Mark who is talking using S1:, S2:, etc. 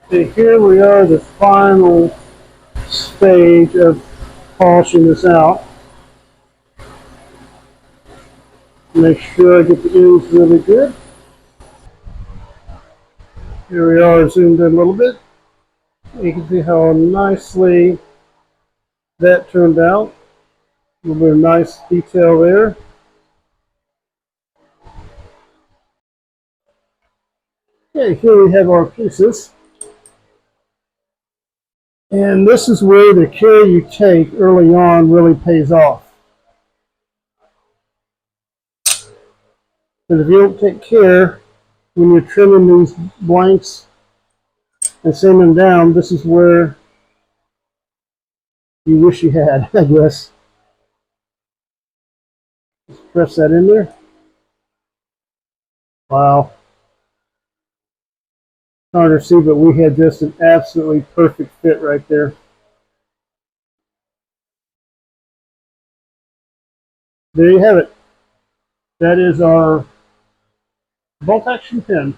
S1: Okay, here we are, the final stage of polishing this out. Make sure I get the ends really good. Here we are, zoomed in a little bit. You can see how nicely that turned out. A little bit of nice detail there. Okay, here we have our pieces. And this is where the care you take early on really pays off. Because if you don't take care when you're trimming these blanks and sanding them down, this is where you wish you had, I guess. Just press that in there. Wow. Hard to see, but we had just an absolutely perfect fit right there. There you have it. That is our bolt action pen.